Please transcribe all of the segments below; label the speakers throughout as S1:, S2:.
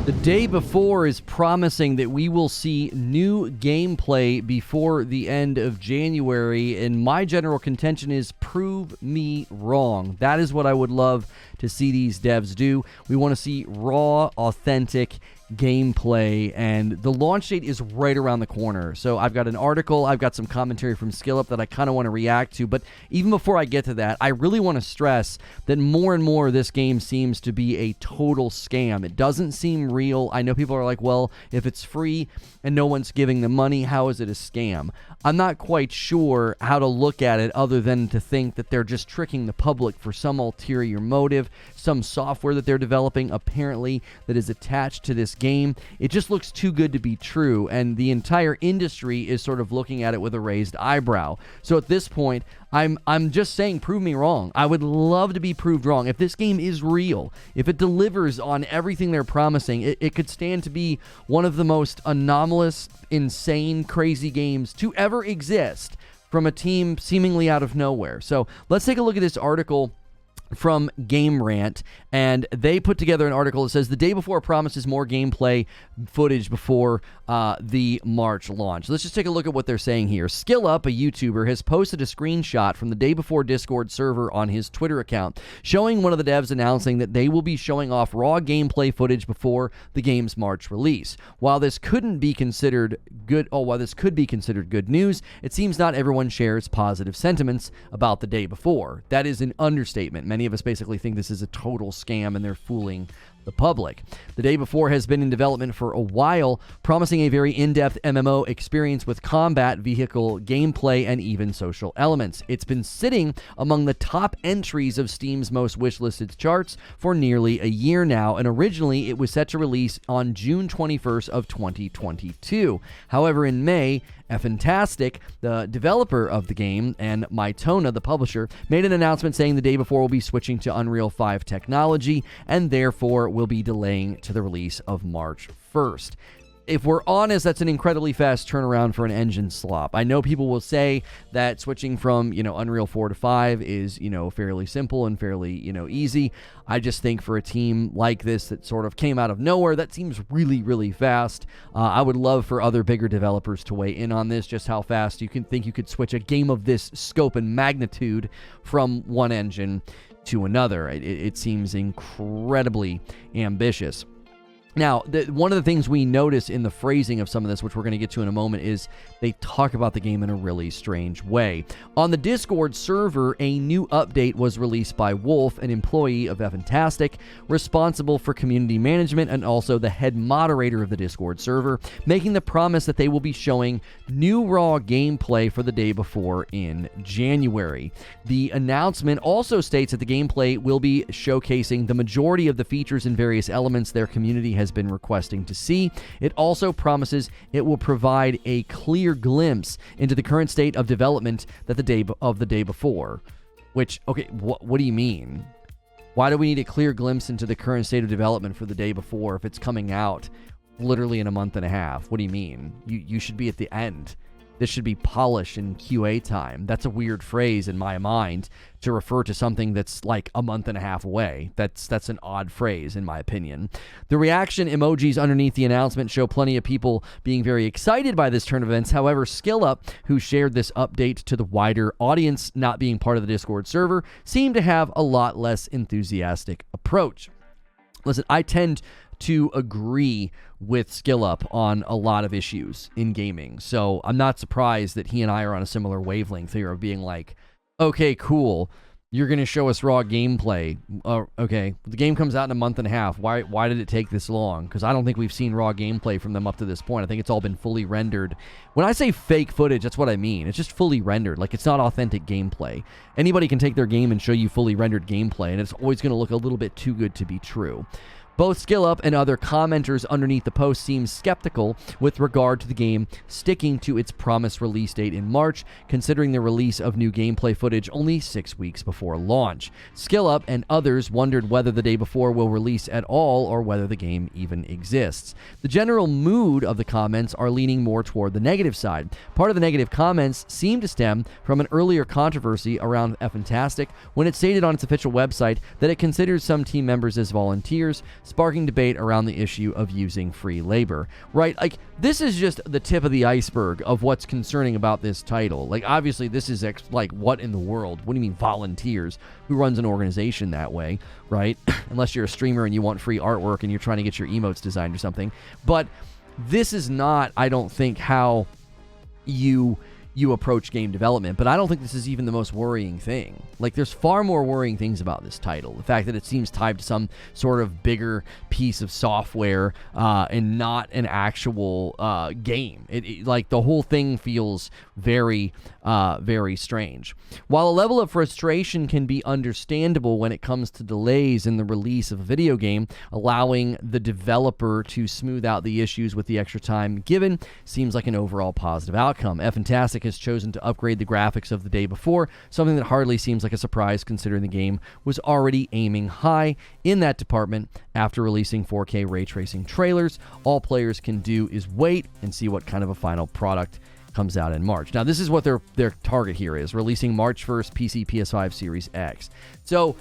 S1: The day before is promising that we will see new gameplay before the end of January, and my general contention is prove me wrong. That is what I would love to see these devs do. We want to see raw, authentic gameplay, and the launch date is right around the corner. So I've got an article, I've got some commentary from SkillUp that I kind of want to react to, but even before I get to that, I really want to stress that more and more this game seems to be a total scam. It doesn't seem real. I know people are like, well, if it's free and no one's giving them money, how is it a scam? I'm not quite sure how to look at it other than to think that they're just tricking the public for some ulterior motive, some software that they're developing apparently that is attached to this game. It just looks too good to be true, and the entire industry is sort of looking at it with a raised eyebrow. So at this point, I'm just saying, prove me wrong. I would love to be proved wrong. If this game is real, if it delivers on everything they're promising, it could stand to be one of the most anomalous, insane, crazy games to ever exist from a team seemingly out of nowhere. So let's take a look at this article from Game Rant, and they put together an article that says the day before promises more gameplay footage before the March launch. Let's just take a look at what they're saying here. SkillUp, a YouTuber, has posted a screenshot from the day before Discord server on his Twitter account, showing one of the devs announcing that they will be showing off raw gameplay footage before the game's March release. While this could be considered good news, it seems not everyone shares positive sentiments about the day before. That is an understatement. Many of us basically think this is a total scam and they're fooling the public. The day before has been in development for a while, promising a very in-depth MMO experience with combat, vehicle gameplay, and even social elements. It's been sitting among the top entries of Steam's most wishlisted charts for nearly a year now, and originally it was set to release on June 21st of 2022. However, in May, Fantastic, the developer of the game, and Mytona, the publisher, made an announcement saying the day before will be switching to Unreal 5 technology and therefore will be delaying to the release of March 1st. If we're honest, that's an incredibly fast turnaround for an engine slop. I know people will say that switching from, Unreal 4 to 5 is, fairly simple and fairly, easy. I just think for a team like this that sort of came out of nowhere, that seems really, really fast. I would love for other bigger developers to weigh in on this, just how fast you could switch a game of this scope and magnitude from one engine to another. It seems incredibly ambitious. Now, one of the things we notice in the phrasing of some of this, which we're going to get to in a moment, is they talk about the game in a really strange way. On the Discord server, a new update was released by Wolf, an employee of Fantastic, responsible for community management and also the head moderator of the Discord server, making the promise that they will be showing new raw gameplay for the day before in January. The announcement also states that the gameplay will be showcasing the majority of the features and various elements their community has been requesting to see. It also promises it will provide a clear glimpse into the current state of development that the day before. Which, okay, what do you mean? Why do we need a clear glimpse into the current state of development for the day before if it's coming out literally in a month and a half? What do you mean? You should be at the end. This should be polished in QA time. That's a weird phrase in my mind to refer to something that's like a month and a half away. That's an odd phrase in my opinion. The reaction emojis underneath the announcement show plenty of people being very excited by this turn of events. However, SkillUp, who shared this update to the wider audience not being part of the Discord server, seemed to have a lot less enthusiastic approach. Listen, I tend to agree with SkillUp on a lot of issues in gaming. So I'm not surprised that he and I are on a similar wavelength here of being like, okay, cool, you're going to show us raw gameplay. Okay, the game comes out in a month and a half. Why did it take this long? Because I don't think we've seen raw gameplay from them up to this point. I think it's all been fully rendered. When I say fake footage, that's what I mean. It's just fully rendered. Like, it's not authentic gameplay. Anybody can take their game and show you fully rendered gameplay, and it's always going to look a little bit too good to be true. Both SkillUp and other commenters underneath the post seem skeptical with regard to the game sticking to its promised release date in March, considering the release of new gameplay footage only 6 weeks before launch. SkillUp and others wondered whether the day before will release at all or whether the game even exists. The general mood of the comments are leaning more toward the negative side. Part of the negative comments seem to stem from an earlier controversy around Fantastic when it stated on its official website that it considers some team members as volunteers sparking debate around the issue of using free labor. Right? Like, this is just the tip of the iceberg of what's concerning about this title. Like, obviously, this is like, what in the world? What do you mean volunteers? Who runs an organization that way, right? Unless you're a streamer and you want free artwork and you're trying to get your emotes designed or something. But this is not, I don't think, how you approach game development, but I don't think this is even the most worrying thing. Like, there's far more worrying things about this title. The fact that it seems tied to some sort of bigger piece of software and not an actual game. Like, the whole thing feels very, very strange. While a level of frustration can be understandable when it comes to delays in the release of a video game, allowing the developer to smooth out the issues with the extra time given seems like an overall positive outcome. Fantastic has chosen to upgrade the graphics of the day before, something that hardly seems like a surprise considering the game was already aiming high in that department after releasing 4K ray tracing trailers. All players can do is wait and see what kind of a final product comes out in March. Now, this is what their target here is, releasing March 1st PC, PS5, Series X. So,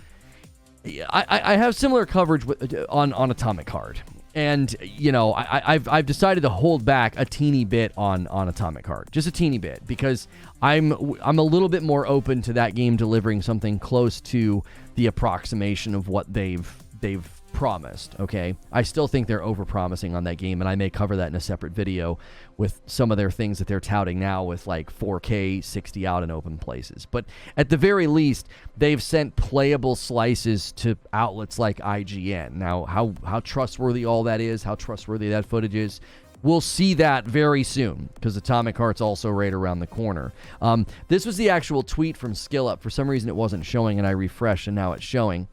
S1: I have similar coverage on Atomic Heart. And, you know, I've decided to hold back a teeny bit on Atomic Heart. Just a teeny bit, because I'm a little bit more open to that game delivering something close to the approximation of what they've promised, okay? I still think they're over-promising on that game, and I may cover that in a separate video with some of their things that they're touting now with, like, 4K 60 out in open places. But at the very least, they've sent playable slices to outlets like IGN. Now, how trustworthy all that is, how trustworthy that footage is, we'll see that very soon, because Atomic Heart's also right around the corner. This was the actual tweet from SkillUp. For some reason, it wasn't showing, and I refreshed, and now it's showing.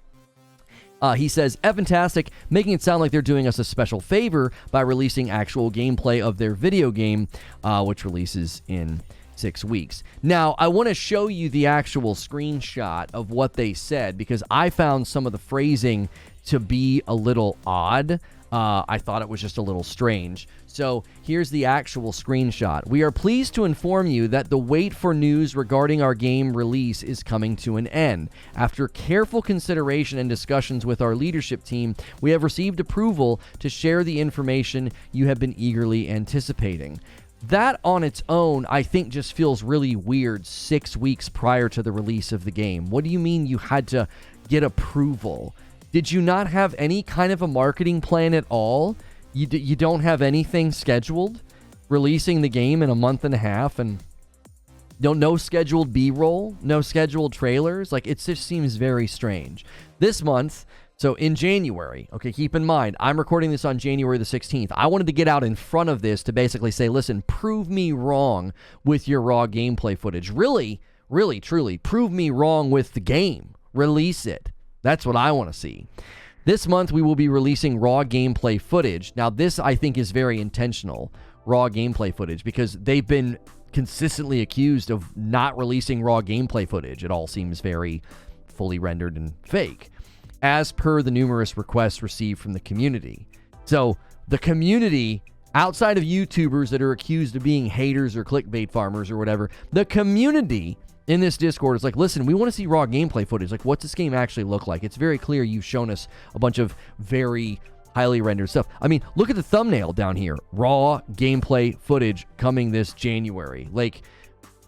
S1: He says, Fantastic, making it sound like they're doing us a special favor by releasing actual gameplay of their video game, which releases in 6 weeks. Now, I want to show you the actual screenshot of what they said, because I found some of the phrasing to be a little odd. I thought it was just a little strange. So here's the actual screenshot. We are pleased to inform you that the wait for news regarding our game release is coming to an end. After careful consideration and discussions with our leadership team, we have received approval to share the information you have been eagerly anticipating. That on its own, I think, just feels really weird 6 weeks prior to the release of the game. What do you mean you had to get approval? Did you not have any kind of a marketing plan at all? You don't have anything scheduled? Releasing the game in a month and a half, and no scheduled B-roll? No scheduled trailers? Like, it just seems very strange. This month, so in January, okay, keep in mind, I'm recording this on January the 16th. I wanted to get out in front of this to basically say, listen, prove me wrong with your raw gameplay footage. Really, really, truly, prove me wrong with the game. Release it. That's what I want to see. This month, we will be releasing raw gameplay footage. Now, this, I think, is very intentional, raw gameplay footage, because they've been consistently accused of not releasing raw gameplay footage. It all seems very fully rendered and fake, as per the numerous requests received from the community. So, the community, outside of YouTubers that are accused of being haters or clickbait farmers or whatever, the community in this Discord is like, listen, we want to see raw gameplay footage. Like, what's this game actually look like? It's very clear you've shown us a bunch of very highly rendered stuff. I mean, look at the thumbnail down here. Raw gameplay footage coming this January. Like,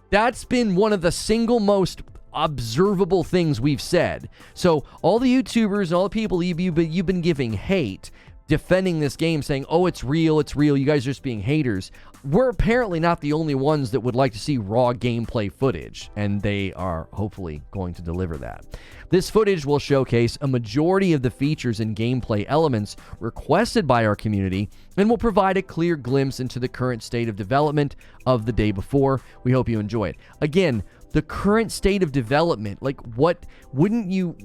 S1: that's been one of the single most observable things we've said. So all the YouTubers and all the people you've been giving hate, defending this game, saying, oh, it's real, you guys are just being haters. We're apparently not the only ones that would like to see raw gameplay footage, and they are hopefully going to deliver that. This footage will showcase a majority of the features and gameplay elements requested by our community, and will provide a clear glimpse into the current state of development of the day before. We hope you enjoy it. Again, the current state of development, like, what wouldn't you,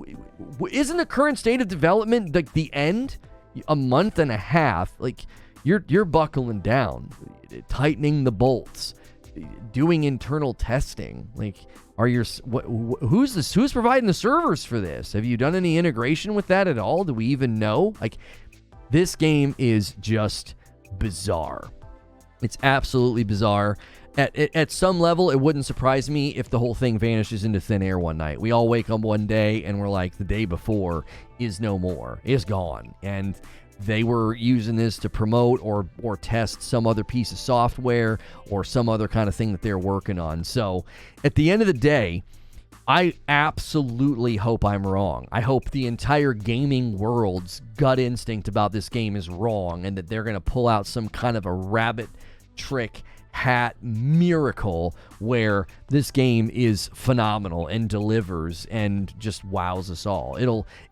S1: isn't the current state of development like the end? A month and a half, like, you're buckling down, tightening the bolts, doing internal testing. Like, who's providing the servers for this? Have you done any integration with that at all? Do we even know? Like, this game is just bizarre. It's absolutely bizarre. At some level, it wouldn't surprise me if the whole thing vanishes into thin air one night. We all wake up one day and we're like, the day before is no more, is gone. And they were using this to promote or test some other piece of software or some other kind of thing that they're working on. So at the end of the day, I absolutely hope I'm wrong. I hope the entire gaming world's gut instinct about this game is wrong and that they're going to pull out some kind of a rabbit trick hat miracle where this game is phenomenal and delivers and just wows us all.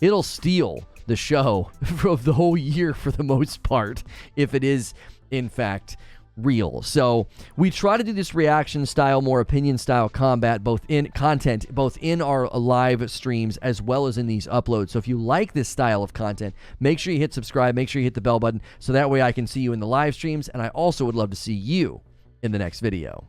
S1: It'll steal the show of the whole year for the most part if it is in fact real. So we try to do this reaction style, more opinion style combat, both in our live streams as well as in these uploads. So if you like this style of content, make sure you hit subscribe, make sure you hit the bell button so that way I can see you in the live streams, and I also would love to see you in the next video.